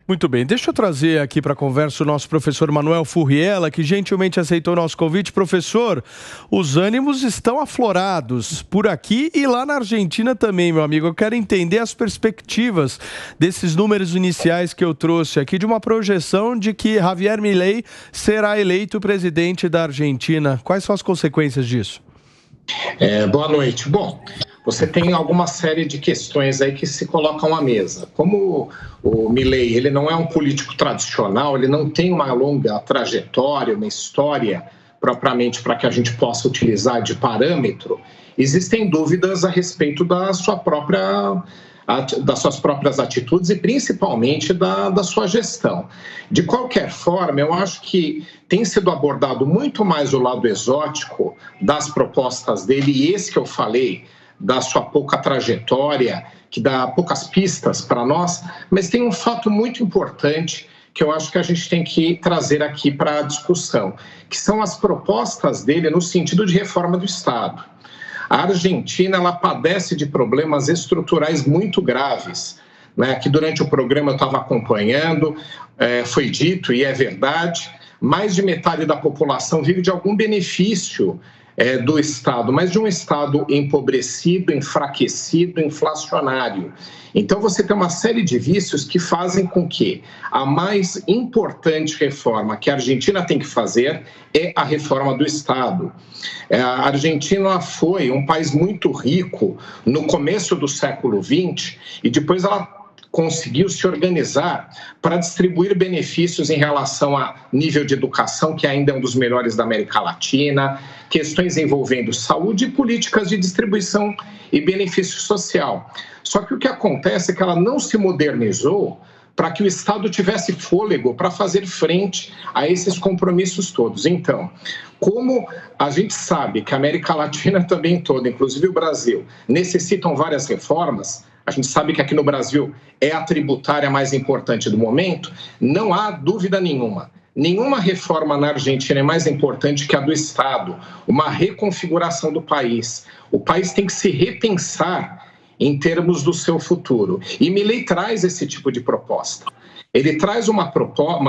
Muito bem, deixa eu trazer aqui para a conversa o nosso professor Manuel Furriela, que gentilmente aceitou o nosso convite. Professor, os ânimos estão aflorados por aqui e lá na Argentina também, meu amigo. Eu quero entender as perspectivas desses números iniciais que eu trouxe aqui, de uma projeção de que Javier Milei será eleito presidente da Argentina. Quais são as consequências disso? Boa noite. Bom, você tem alguma série de questões aí que se colocam à mesa. Como o Milei, ele não é um político tradicional, ele não tem uma longa trajetória, uma história propriamente para que a gente possa utilizar de parâmetro, existem dúvidas a respeito das suas próprias atitudes e principalmente da sua gestão. De qualquer forma, eu acho que tem sido abordado muito mais o lado exótico das propostas dele, e esse que eu falei, da sua pouca trajetória, que dá poucas pistas para nós, mas tem um fato muito importante que eu acho que a gente tem que trazer aqui para a discussão, que são as propostas dele no sentido de reforma do Estado. A Argentina, ela padece de problemas estruturais muito graves, né? Que durante o programa eu estava acompanhando, foi dito, e é verdade, mais de metade da população vive de algum benefício do Estado, mas de um Estado empobrecido, enfraquecido, inflacionário. Então você tem uma série de vícios que fazem com que a mais importante reforma que a Argentina tem que fazer é a reforma do Estado. A Argentina foi um país muito rico no começo do século XX e depois ela conseguiu se organizar para distribuir benefícios em relação a nível de educação, que ainda é um dos melhores da América Latina, questões envolvendo saúde e políticas de distribuição e benefício social. Só que o que acontece é que ela não se modernizou para que o Estado tivesse fôlego para fazer frente a esses compromissos todos. Então, como a gente sabe que a América Latina também toda, inclusive o Brasil, necessitam várias reformas, a gente sabe que aqui no Brasil é a tributária mais importante do momento, não há dúvida nenhuma. Nenhuma reforma na Argentina é mais importante que a do Estado, uma reconfiguração do país. O país tem que se repensar em termos do seu futuro. E Milei traz esse tipo de proposta. Ele traz uma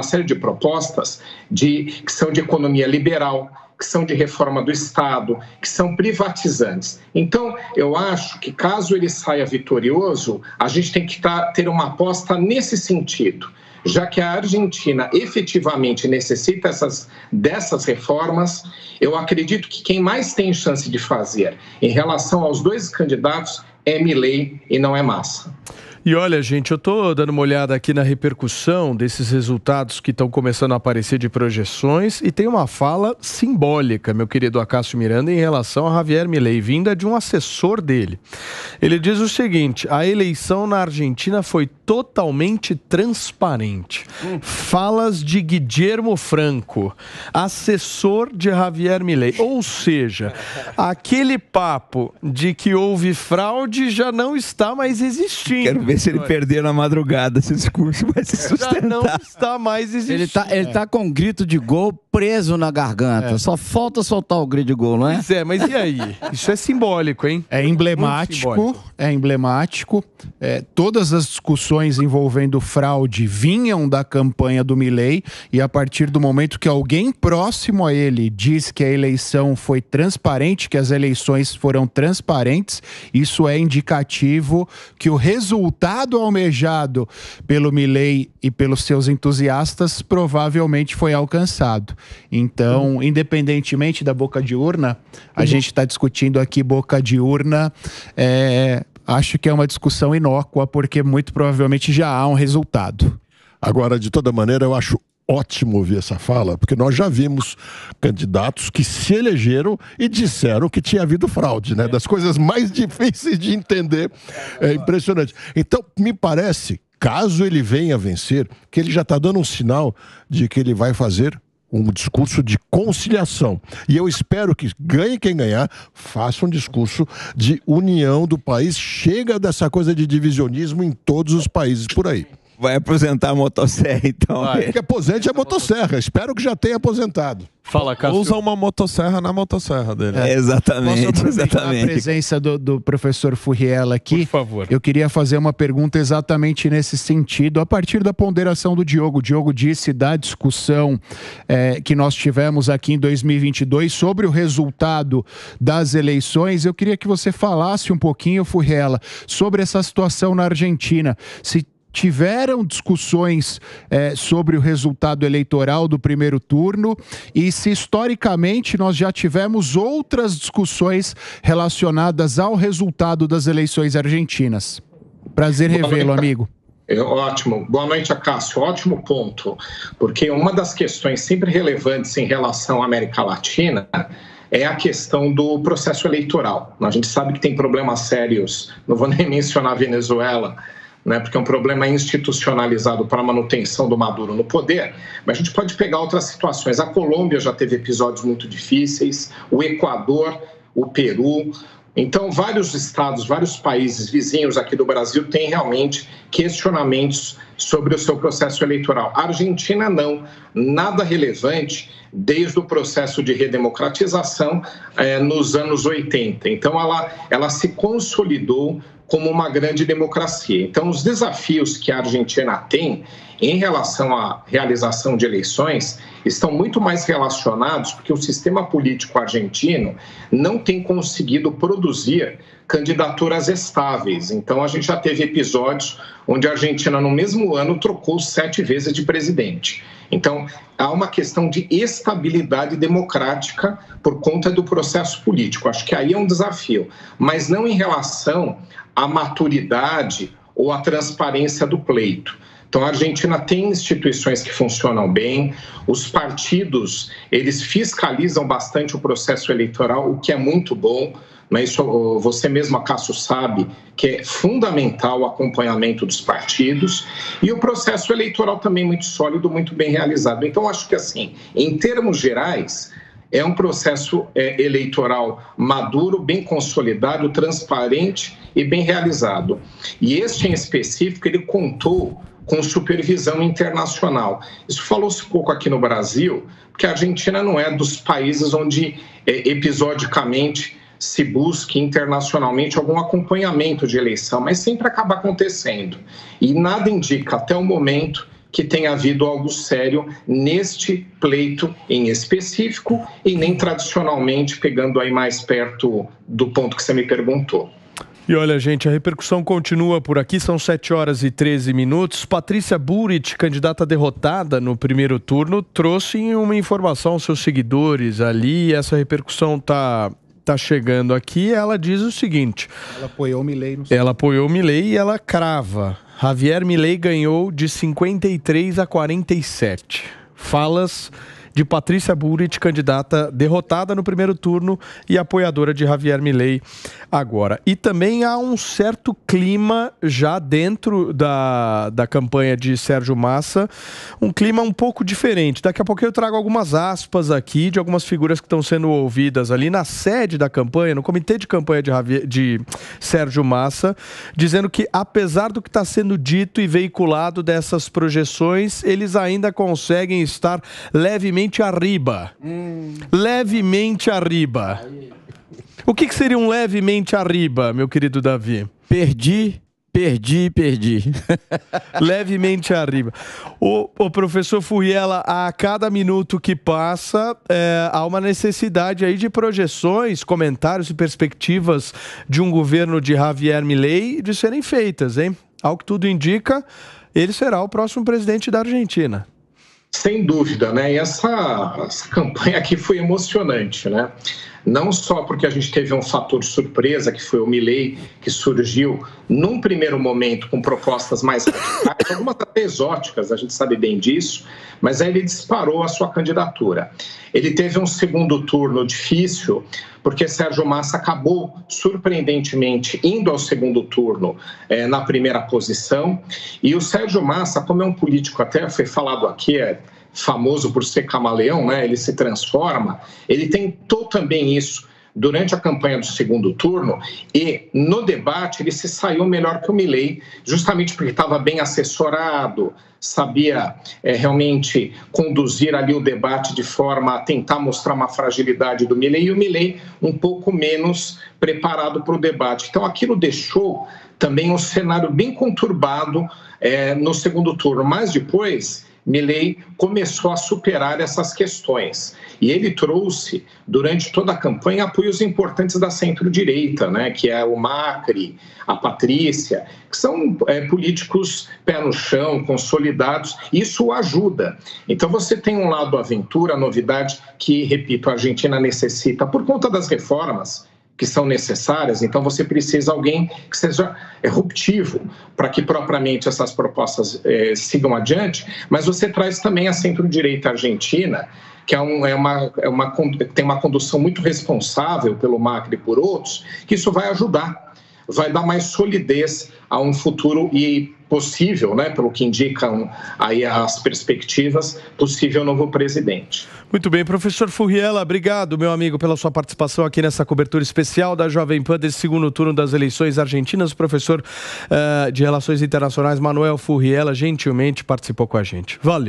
série de propostas que são de economia liberal, que são de reforma do Estado, que são privatizantes. Então, eu acho que caso ele saia vitorioso, a gente tem que ter uma aposta nesse sentido, já que a Argentina efetivamente necessita dessas reformas. Eu acredito que quem mais tem chance de fazer em relação aos dois candidatos é Milei e não é Massa. E olha, gente, eu estou dando uma olhada aqui na repercussão desses resultados que estão começando a aparecer de projeções e tem uma fala simbólica, meu querido Acácio Miranda, em relação a Javier Milei, vinda de um assessor dele. Ele diz o seguinte: a eleição na Argentina foi totalmente transparente. Falas de Guillermo Franco, assessor de Javier Milei. Ou seja, aquele papo de que houve fraude já não está mais existindo. Quero ver se ele perder na madrugada, esse discurso vai se sustentar. Já não está mais existindo. Ele tá com um grito de gol preso na garganta. Só falta soltar o grito de gol, não é? Pois é, mas e aí? Isso é simbólico, hein? É emblemático, todas as discussões envolvendo fraude vinham da campanha do Milei, e a partir do momento que alguém próximo a ele diz que a eleição foi transparente, que as eleições foram transparentes, isso é indicativo que o resultado almejado pelo Milei e pelos seus entusiastas provavelmente foi alcançado. Então, independentemente da boca de urna, a gente está discutindo aqui boca de urna, acho que é uma discussão inócua, porque muito provavelmente já há um resultado. Agora, de toda maneira, eu acho ótimo ouvir essa fala, porque nós já vimos candidatos que se elegeram e disseram que tinha havido fraude, né? Das coisas mais difíceis de entender. É impressionante. Então, me parece, caso ele venha a vencer, que ele já está dando um sinal de que ele vai fazer um discurso de conciliação. E eu espero que ganhe quem ganhar, faça um discurso de união do país. Chega dessa coisa de divisionismo em todos os países por aí. Vai aposentar a motosserra, então. Que aposente a motosserra. Espero que já tenha aposentado. Fala, Cássio. Usa uma motosserra na motosserra dele. Exatamente. A presença do professor Furriela aqui. Por favor. Eu queria fazer uma pergunta exatamente nesse sentido, a partir da ponderação do Diogo. O Diogo disse da discussão que nós tivemos aqui em 2022 sobre o resultado das eleições. Eu queria que você falasse um pouquinho, Furriela, sobre essa situação na Argentina. Se tiveram discussões sobre o resultado eleitoral do primeiro turno e se historicamente nós já tivemos outras discussões relacionadas ao resultado das eleições argentinas. Prazer revê-lo, amigo. Ótimo. Boa noite, Cássio. Ótimo ponto, porque uma das questões sempre relevantes em relação à América Latina é a questão do processo eleitoral. A gente sabe que tem problemas sérios, não vou nem mencionar a Venezuela, né, porque é um problema institucionalizado para a manutenção do Maduro no poder, mas a gente pode pegar outras situações. A Colômbia já teve episódios muito difíceis, o Equador, o Peru. Então, vários estados, vários países vizinhos aqui do Brasil têm realmente questionamentos sobre o seu processo eleitoral. A Argentina não, nada relevante desde o processo de redemocratização nos anos 80. Então, ela se consolidou como uma grande democracia. Então, os desafios que a Argentina tem em relação à realização de eleições estão muito mais relacionados porque o sistema político argentino não tem conseguido produzir candidaturas estáveis. Então, a gente já teve episódios onde a Argentina, no mesmo ano, trocou 7 vezes de presidente. Então, há uma questão de estabilidade democrática por conta do processo político. Acho que aí é um desafio, mas não em relação à maturidade ou à transparência do pleito. Então, a Argentina tem instituições que funcionam bem, os partidos, eles fiscalizam bastante o processo eleitoral, o que é muito bom, mas isso você mesmo, Cássio, sabe que é fundamental o acompanhamento dos partidos e o processo eleitoral também muito sólido, muito bem realizado. Então, acho que, assim, em termos gerais, é um processo eleitoral maduro, bem consolidado, transparente e bem realizado. E este, em específico, ele contou com supervisão internacional. Isso falou-se pouco aqui no Brasil, porque a Argentina não é dos países onde episodicamente se busque internacionalmente algum acompanhamento de eleição, mas sempre acaba acontecendo. E nada indica, até o momento, que tenha havido algo sério neste pleito em específico e nem tradicionalmente, pegando aí mais perto do ponto que você me perguntou. E olha, gente, a repercussão continua por aqui, são 7h13. Patrícia Burit, candidata derrotada no primeiro turno, trouxe uma informação aos seus seguidores ali, essa repercussão tá chegando aqui. Ela diz o seguinte: ela apoiou o Milei. Ela apoiou o Milei e ela crava: Javier Milei ganhou de 53 a 47. Falas de Patrícia Burit, candidata derrotada no primeiro turno e apoiadora de Javier Milei agora. E também há um certo clima já dentro da campanha de Sérgio Massa, um clima um pouco diferente. Daqui a pouco eu trago algumas aspas aqui de algumas figuras que estão sendo ouvidas ali na sede da campanha, no comitê de campanha de Sérgio Massa, dizendo que, apesar do que está sendo dito e veiculado dessas projeções, eles ainda conseguem estar levemente arriba. Levemente arriba. O que seria um levemente arriba, meu querido Davi? Perdi. Levemente arriba. O professor Furriela, a cada minuto que passa, há uma necessidade aí de projeções, comentários e perspectivas de um governo de Javier Milei de serem feitas, hein? Ao que tudo indica, ele será o próximo presidente da Argentina. Sem dúvida, né? E essa campanha aqui foi emocionante, né? Não só porque a gente teve um fator surpresa, que foi o Milei, que surgiu num primeiro momento com propostas mais radicais, algumas até exóticas, a gente sabe bem disso, mas aí ele disparou a sua candidatura. Ele teve um segundo turno difícil, porque Sérgio Massa acabou, surpreendentemente, indo ao segundo turno na primeira posição. E o Sérgio Massa, como é um político, até foi falado aqui, famoso por ser camaleão, né? Ele se transforma, ele tentou também isso durante a campanha do segundo turno e no debate ele se saiu melhor que o Milei, justamente porque estava bem assessorado, sabia realmente conduzir ali o debate de forma a tentar mostrar uma fragilidade do Milei, e o Milei um pouco menos preparado para o debate. Então aquilo deixou também um cenário bem conturbado no segundo turno, mas depois Milei começou a superar essas questões e ele trouxe, durante toda a campanha, apoios importantes da centro-direita, né, que é o Macri, a Patrícia, que são políticos pé no chão, consolidados, isso o ajuda. Então você tem um lado aventura, novidade, que, repito, a Argentina necessita, por conta das reformas que são necessárias, então você precisa de alguém que seja ruptivo para que propriamente essas propostas sigam adiante, mas você traz também a centro-direita argentina, que tem uma condução muito responsável pelo Macri e por outros, que isso vai ajudar, vai dar mais solidez a um futuro e possível, né, pelo que indicam aí as perspectivas, possível novo presidente. Muito bem, professor Furriela, obrigado, meu amigo, pela sua participação aqui nessa cobertura especial da Jovem Pan desse segundo turno das eleições argentinas. O professor de Relações Internacionais, Manuel Furriela, gentilmente participou com a gente. Valeu.